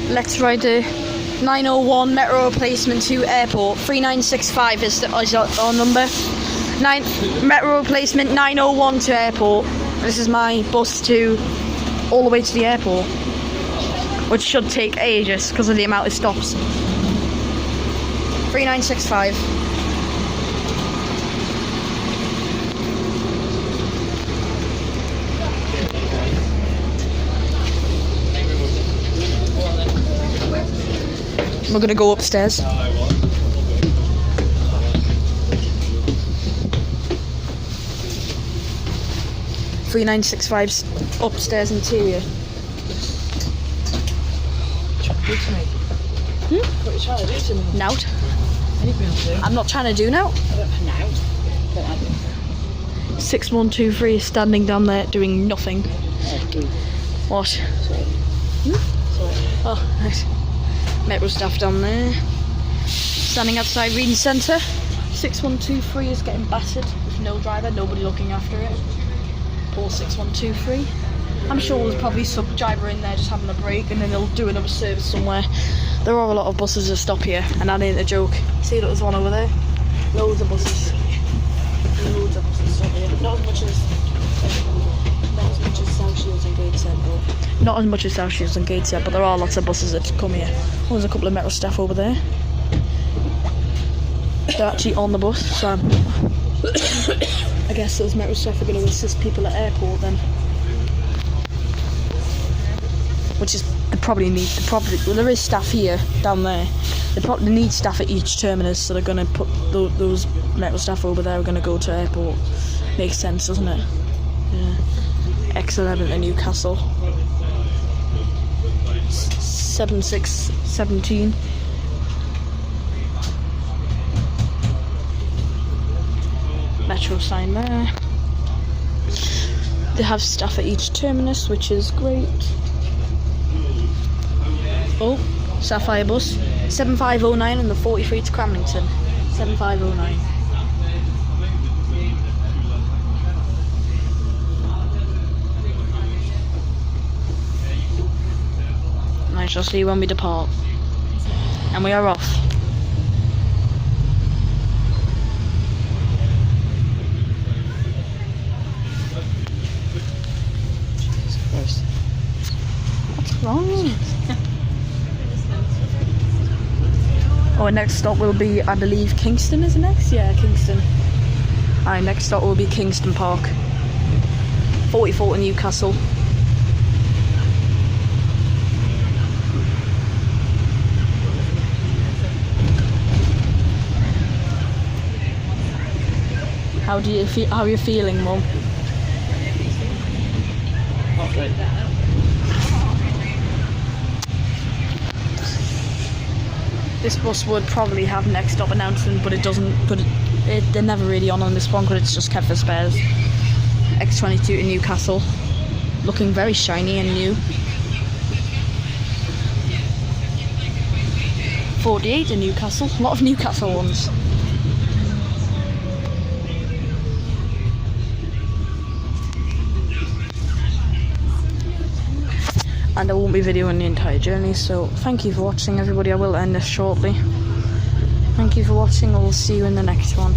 Let's ride the 901 Metro replacement to airport. 3965 is our number. Metro replacement 901 to airport. This is my bus to all the way to the airport, which should take ages because of the amount of stops. 3965. We're gonna go upstairs. 3965's upstairs interior. What are you trying to do to me? Nout. Anything else do? I'm not trying to do now. 6123 is standing down there doing nothing. What? Sorry. Oh, nice. Metro staff down there. Standing outside Regent Centre. 6123 is getting battered with no driver, nobody looking after it. Poor 6123. I'm sure there's probably some driver in there just having a break and then they'll do another service somewhere. There are a lot of buses that stop here, and that ain't a joke. See, there's one over there. Loads of buses. Loads of buses stop here. Not as much as South Shields and Gateshead, but not as much as South Shields and Gateshead, but there are lots of buses that come here. Oh, there's a couple of Metro staff over there. They're actually on the bus, so I guess those Metro staff are going to assist people at airport then. Which is well, there is staff here down there. They probably need staff at each terminus, so they're going to put those Metro staff over there are going to go to airport. Makes sense, doesn't it? Yeah. X11 to Newcastle. 7617. Metro sign there. They have staff at each terminus, which is great. Oh, Sapphire bus. 7509 and the 43 to Cramlington. 7509. I shall see you when we depart. And we are off. Jesus Christ. What's wrong? Our next stop will be, I believe, Kingston is the next? Yeah, Kingston. Alright, next stop will be Kingston Park. 44 to Newcastle. How do you feel? How are you feeling, Mum? Not good. This bus would probably have next stop announcement, but it doesn't. But they're never really on this one, because it's just kept for spares. X22 to Newcastle, looking very shiny and new. 48 to Newcastle. A lot of Newcastle ones. And I won't be videoing the entire journey, so thank you for watching, everybody. I will end this shortly. Thank you for watching, I will see you in the next one.